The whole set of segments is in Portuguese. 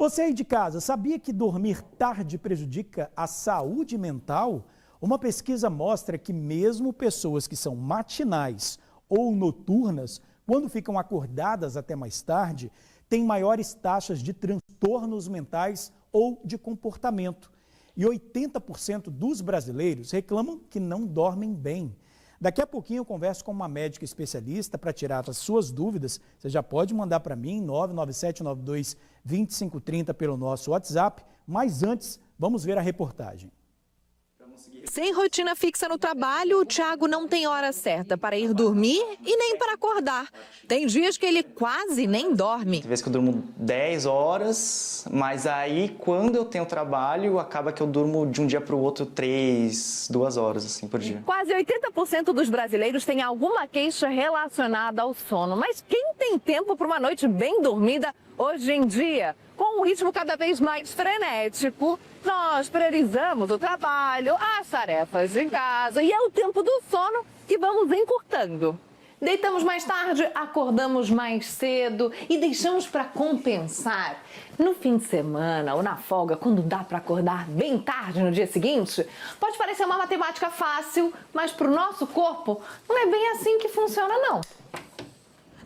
Você aí de casa, sabia que dormir tarde prejudica a saúde mental? Uma pesquisa mostra que mesmo pessoas que são matinais ou noturnas, quando ficam acordadas até mais tarde, têm maiores taxas de transtornos mentais ou de comportamento. E 80% dos brasileiros reclamam que não dormem bem. Daqui a pouquinho eu converso com uma médica especialista para tirar as suas dúvidas. Você já pode mandar para mim, 99792-2530 pelo nosso WhatsApp. Mas antes, vamos ver a reportagem. Sem rotina fixa no trabalho, o Thiago não tem hora certa para ir dormir e nem para acordar. Tem dias que ele quase nem dorme. Tem vezes que eu durmo 10 horas, mas aí quando eu tenho trabalho, acaba que eu durmo de um dia para o outro 3, 2 horas assim por dia. Quase 80% dos brasileiros têm alguma queixa relacionada ao sono. Mas quem tem tempo para uma noite bem dormida hoje em dia? Com um ritmo cada vez mais frenético, nós priorizamos o trabalho, as tarefas de casa e é o tempo do sono que vamos encurtando. Deitamos mais tarde, acordamos mais cedo e deixamos para compensar. No fim de semana ou na folga, quando dá para acordar bem tarde no dia seguinte, pode parecer uma matemática fácil, mas para o nosso corpo não é bem assim que funciona, não.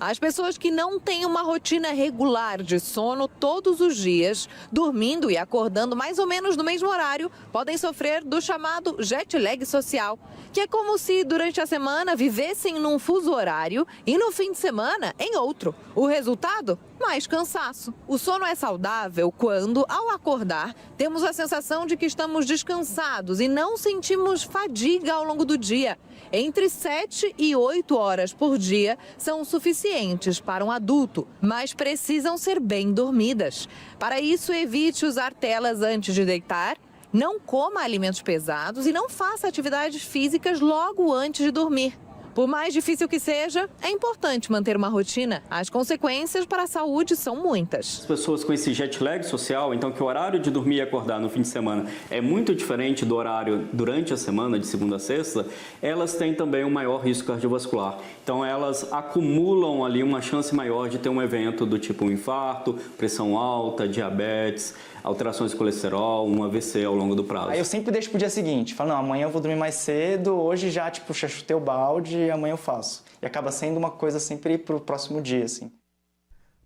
As pessoas que não têm uma rotina regular de sono todos os dias, dormindo e acordando mais ou menos no mesmo horário, podem sofrer do chamado jet lag social, que é como se durante a semana vivessem num fuso horário e no fim de semana em outro. O resultado? Mais cansaço. O sono é saudável quando, ao acordar, temos a sensação de que estamos descansados e não sentimos fadiga ao longo do dia. Entre 7 e 8 horas por dia são suficientes para um adulto, mas precisam ser bem dormidas. Para isso, evite usar telas antes de deitar, não coma alimentos pesados e não faça atividades físicas logo antes de dormir. Por mais difícil que seja, é importante manter uma rotina. As consequências para a saúde são muitas. As pessoas com esse jet lag social, então que o horário de dormir e acordar no fim de semana é muito diferente do horário durante a semana, de segunda a sexta, elas têm também um maior risco cardiovascular. Então elas acumulam ali uma chance maior de ter um evento do tipo um infarto, pressão alta, diabetes, alterações de colesterol, um AVC ao longo do prazo. Aí eu sempre deixo pro dia seguinte, falo, não, amanhã eu vou dormir mais cedo, hoje já, tipo, já chutei o balde e amanhã eu faço. E acaba sendo uma coisa sempre pro próximo dia, assim.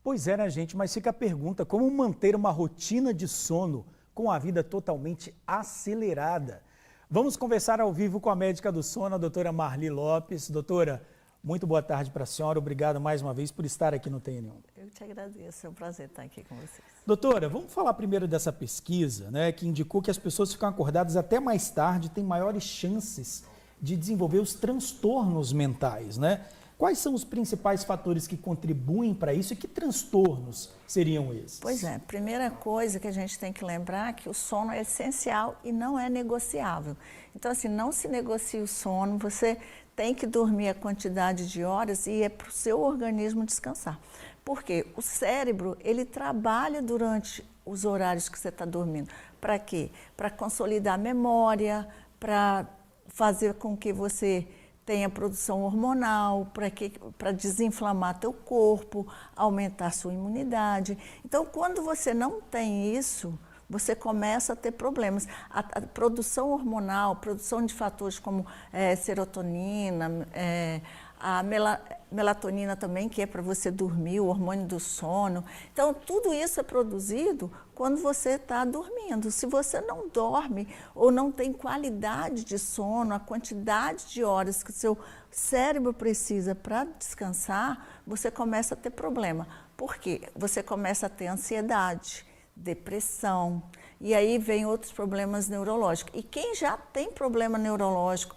Pois é, né, gente? Mas fica a pergunta, como manter uma rotina de sono com a vida totalmente acelerada? Vamos conversar ao vivo com a médica do sono, a doutora Marli Lopes. Doutora, muito boa tarde para a senhora, obrigado mais uma vez por estar aqui no TN1. Eu te agradeço, é um prazer estar aqui com vocês. Doutora, vamos falar primeiro dessa pesquisa, né, que indicou que as pessoas que ficam acordadas até mais tarde têm maiores chances de desenvolver os transtornos mentais, né? Quais são os principais fatores que contribuem para isso e que transtornos seriam esses? Pois é, primeira coisa que a gente tem que lembrar é que o sono é essencial e não é negociável. Então, assim, não se negocia o sono, você tem que dormir a quantidade de horas e é para o seu organismo descansar. Porque o cérebro, ele trabalha durante os horários que você está dormindo. Para quê? Para consolidar a memória, para fazer com que você tenha produção hormonal, para desinflamar teu corpo, aumentar sua imunidade. Então, quando você não tem isso, você começa a ter problemas. A produção hormonal, produção de fatores como serotonina, a melatonina também, que é para você dormir, o hormônio do sono. Então, tudo isso é produzido quando você está dormindo. Se você não dorme ou não tem qualidade de sono, a quantidade de horas que o seu cérebro precisa para descansar, você começa a ter problema. Por quê? Você começa a ter ansiedade, depressão, e aí vem outros problemas neurológicos. E quem já tem problema neurológico,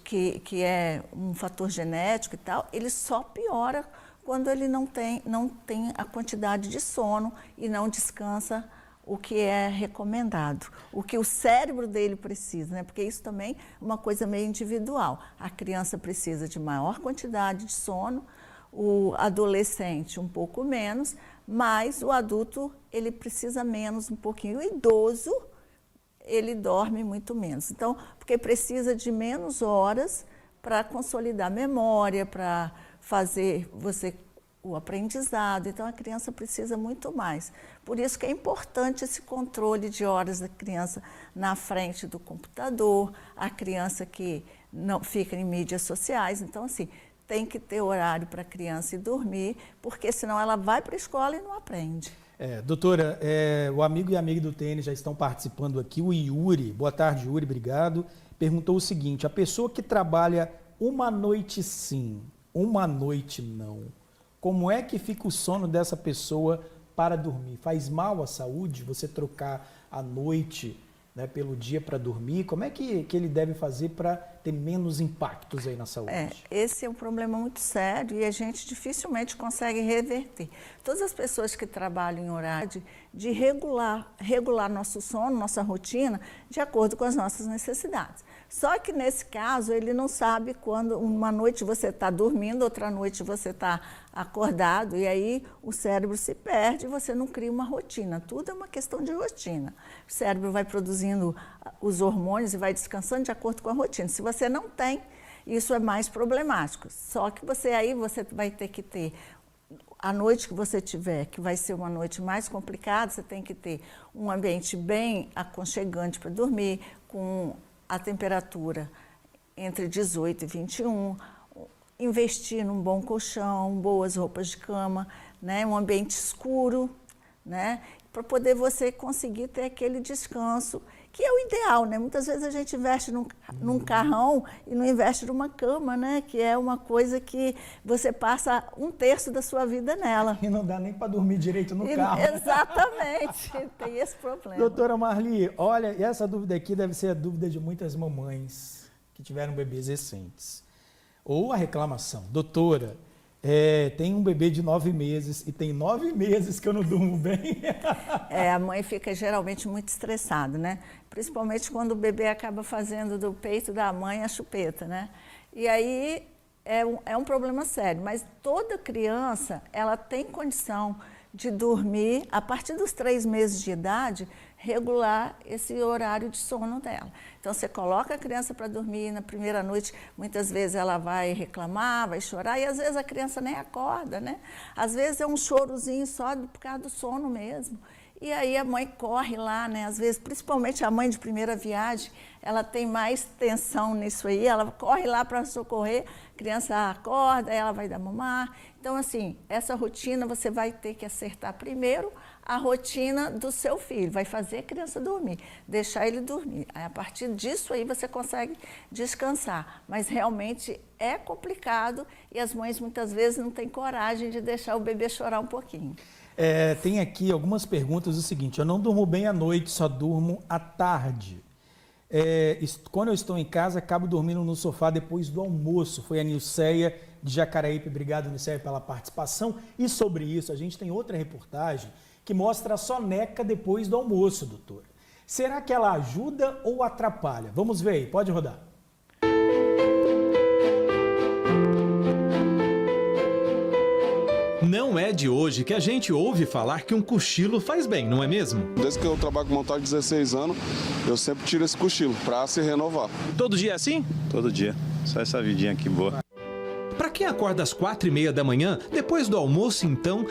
que é um fator genético e tal, ele só piora quando ele não tem a quantidade de sono e não descansa o que é recomendado, o que o cérebro dele precisa, né? Porque isso também é uma coisa meio individual. A criança precisa de maior quantidade de sono, o adolescente um pouco menos, mas o adulto ele precisa menos um pouquinho. O idoso, ele dorme muito menos. Então, porque precisa de menos horas para consolidar a memória, para fazer você o aprendizado. Então, a criança precisa muito mais. Por isso que é importante esse controle de horas da criança na frente do computador, a criança que não fica em mídias sociais. Então, assim, tem que ter horário para a criança ir dormir, porque senão ela vai para a escola e não aprende. Doutora, o amigo e amiga do tênis já estão participando aqui. O Yuri, boa tarde, Yuri, obrigado. Perguntou o seguinte: a pessoa que trabalha uma noite sim, uma noite não, como é que fica o sono dessa pessoa para dormir? Faz mal à saúde você trocar a noite, né, pelo dia para dormir? Como é que ele deve fazer para ter menos impactos aí na saúde? Esse é um problema muito sério e a gente dificilmente consegue reverter. Todas as pessoas que trabalham em horário de regular nosso sono, nossa rotina, de acordo com as nossas necessidades. Só que nesse caso ele não sabe quando uma noite você está dormindo, outra noite você está acordado, e aí o cérebro se perde e você não cria uma rotina. Tudo é uma questão de rotina. O cérebro vai produzindo os hormônios e vai descansando de acordo com a rotina. Se você não tem, isso é mais problemático. Só que você vai ter que ter, a noite que você tiver, que vai ser uma noite mais complicada, você tem que ter um ambiente bem aconchegante para dormir, com a temperatura entre 18 e 21, investir num bom colchão, boas roupas de cama, né, um ambiente escuro, né, para poder você conseguir ter aquele descanso, que é o ideal, né? Muitas vezes a gente investe num carrão e não investe numa cama, né? Que é uma coisa que você passa 1/3 da sua vida nela. E não dá nem para dormir direito no carro. Exatamente, tem esse problema. Doutora Marli, olha, essa dúvida aqui deve ser a dúvida de muitas mamães que tiveram bebês recentes. Ou a reclamação: doutora, tem um bebê de 9 meses e tem 9 meses que eu não durmo bem. A mãe fica geralmente muito estressada, né? Principalmente quando o bebê acaba fazendo do peito da mãe a chupeta, né? E aí é um problema sério, mas toda criança, ela tem condição de dormir, a partir dos 3 meses de idade, regular esse horário de sono dela. Então, você coloca a criança para dormir na primeira noite, muitas vezes ela vai reclamar, vai chorar, e às vezes a criança nem acorda, né? Às vezes é um chorozinho só por causa do sono mesmo. E aí a mãe corre lá, né? Às vezes, principalmente a mãe de primeira viagem, ela tem mais tensão nisso aí, ela corre lá para socorrer, a criança acorda, ela vai dar mamar. Então, assim, essa rotina você vai ter que acertar primeiro a rotina do seu filho, vai fazer a criança dormir, deixar ele dormir. Aí, a partir disso aí você consegue descansar, mas realmente é complicado e as mães muitas vezes não têm coragem de deixar o bebê chorar um pouquinho. Tem aqui algumas perguntas, o seguinte: eu não durmo bem à noite, só durmo à tarde. Quando eu estou em casa, acabo dormindo no sofá depois do almoço. Foi a Nilceia de Jacareípe. Obrigado, Nilceia, pela participação. E sobre isso, a gente tem outra reportagem que mostra a soneca depois do almoço, doutora. Será que ela ajuda ou atrapalha? Vamos ver aí, pode rodar. Não é de hoje que a gente ouve falar que um cochilo faz bem, não é mesmo? Desde que eu trabalho com montagem há 16 anos, eu sempre tiro esse cochilo para se renovar. Todo dia é assim? Todo dia. Só essa vidinha aqui boa. Pra quem acorda às 4h30 da manhã, depois do almoço, então,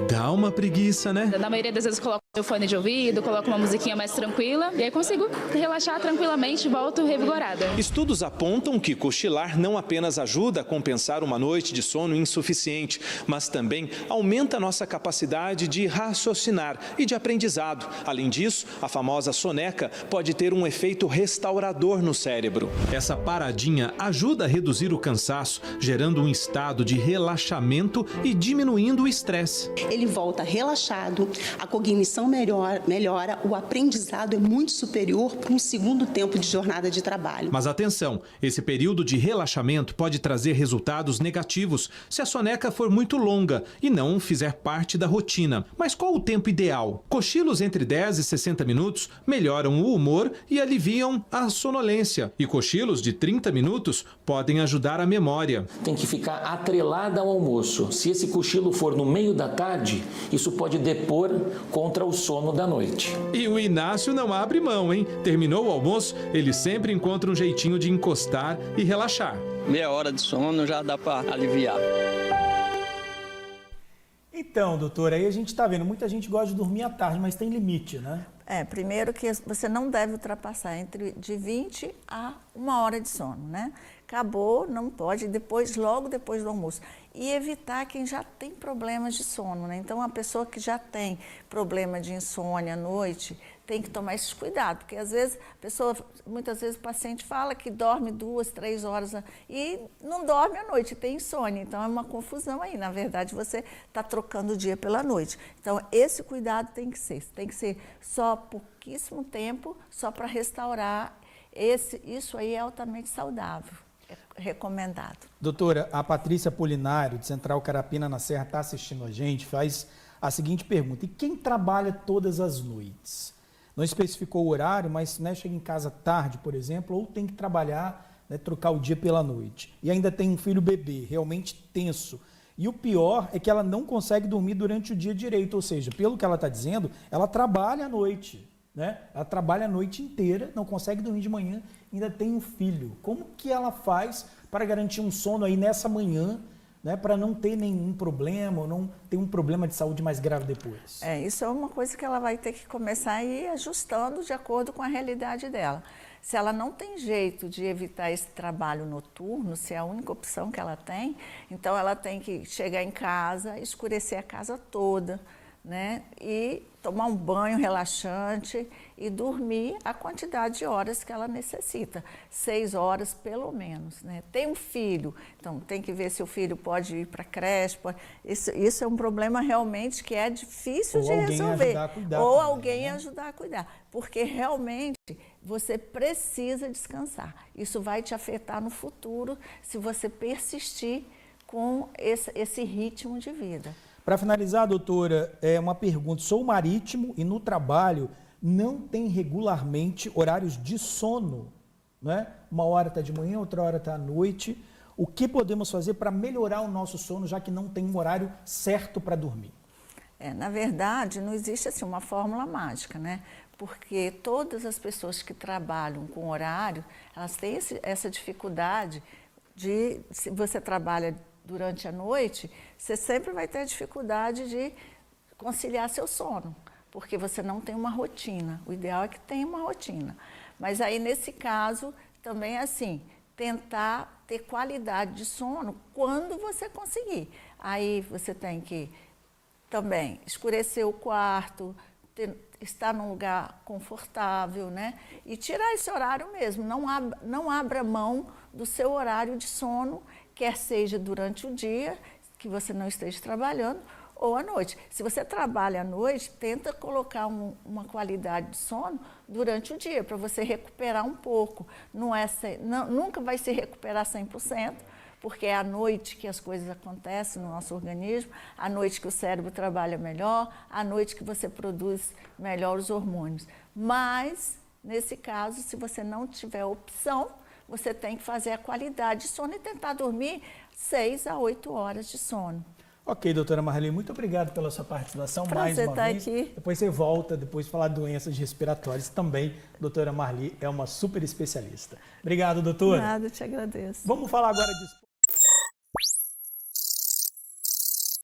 dá uma preguiça, né? Na maioria das vezes eu coloco meu fone de ouvido, coloco uma musiquinha mais tranquila e aí consigo relaxar tranquilamente e volto revigorada. Estudos apontam que cochilar não apenas ajuda a compensar uma noite de sono insuficiente, mas também aumenta a nossa capacidade de raciocinar e de aprendizado. Além disso, a famosa soneca pode ter um efeito restaurador no cérebro. Essa paradinha ajuda a reduzir o cansaço, gerando um estado de relaxamento e diminuindo o estresse. Ele volta relaxado, a cognição melhora, o aprendizado é muito superior para um segundo tempo de jornada de trabalho. Mas atenção, esse período de relaxamento pode trazer resultados negativos se a soneca for muito longa e não fizer parte da rotina. Mas qual o tempo ideal? Cochilos entre 10 e 60 minutos melhoram o humor e aliviam a sonolência. E cochilos de 30 minutos podem ajudar a memória. Tem que ficar atrelada ao almoço. Se esse cochilo for no meio da tarde, isso pode depor contra o sono da noite. E o Inácio não abre mão, hein? Terminou o almoço, ele sempre encontra um jeitinho de encostar e relaxar. Meia hora de sono já dá para aliviar. Então, doutora, aí a gente está vendo, muita gente gosta de dormir à tarde, mas tem limite, né? Primeiro que você não deve ultrapassar de 20 a 1 hora de sono, né? Acabou, não pode, logo depois do almoço. E evitar quem já tem problemas de sono, né? Então, a pessoa que já tem problema de insônia à noite, tem que tomar esses cuidados, porque às vezes muitas vezes o paciente fala que dorme 2, 3 horas e não dorme à noite, tem insônia, então é uma confusão aí, na verdade você está trocando o dia pela noite. Então esse cuidado tem que ser só pouquíssimo tempo, só para restaurar, isso aí é altamente saudável, é recomendado. Doutora, a Patrícia Polinário, de Central Carapina na Serra, está assistindo a gente, faz a seguinte pergunta: e quem trabalha todas as noites? Não especificou o horário, mas chega em casa tarde, por exemplo, ou tem que trabalhar, trocar o dia pela noite. E ainda tem um filho bebê, realmente tenso. E o pior é que ela não consegue dormir durante o dia direito, ou seja, pelo que ela está dizendo, ela trabalha à noite, né? Ela trabalha a noite inteira, não consegue dormir de manhã, ainda tem um filho. Como que ela faz para garantir um sono aí nessa manhã, né, para não ter nenhum problema, ou não ter um problema de saúde mais grave depois? Isso é uma coisa que ela vai ter que começar a ir ajustando de acordo com a realidade dela. Se ela não tem jeito de evitar esse trabalho noturno, se é a única opção que ela tem, então ela tem que chegar em casa, escurecer a casa toda, né, e tomar um banho relaxante e dormir a quantidade de horas que ela necessita, 6 horas pelo menos, né? Tem um filho, então tem que ver se o filho pode ir para a creche, isso é um problema realmente que é difícil de resolver. Ou alguém ajudar a cuidar, porque realmente você precisa descansar. Isso vai te afetar no futuro se você persistir com esse ritmo de vida. Para finalizar, doutora, uma pergunta. Sou marítimo e no trabalho não tem regularmente horários de sono, né? Uma hora está de manhã, outra hora está à noite. O que podemos fazer para melhorar o nosso sono, já que não tem um horário certo para dormir? Na verdade, não existe assim uma fórmula mágica, né? Porque todas as pessoas que trabalham com horário, elas têm essa dificuldade de, se você trabalha durante a noite, você sempre vai ter dificuldade de conciliar seu sono, porque você não tem uma rotina. O ideal é que tenha uma rotina. Mas aí, nesse caso, também é assim, tentar ter qualidade de sono quando você conseguir. Aí você tem que também escurecer o quarto, estar num lugar confortável, né? E tirar esse horário mesmo, não abra mão do seu horário de sono, quer seja durante o dia, que você não esteja trabalhando, ou à noite. Se você trabalha à noite, tenta colocar uma qualidade de sono durante o dia, para você recuperar um pouco. Nunca vai se recuperar 100%, porque é à noite que as coisas acontecem no nosso organismo, à noite que o cérebro trabalha melhor, à noite que você produz melhor os hormônios. Mas, nesse caso, se você não tiver opção, você tem que fazer a qualidade de sono e tentar dormir 6 a 8 horas de sono. Ok, doutora Marli, muito obrigado pela sua participação mais uma vez. Aqui. Depois você volta, depois falar de doenças respiratórias também. Doutora Marli é uma super especialista. Obrigado, doutora. Nada, eu te agradeço. Vamos falar agora de esporte.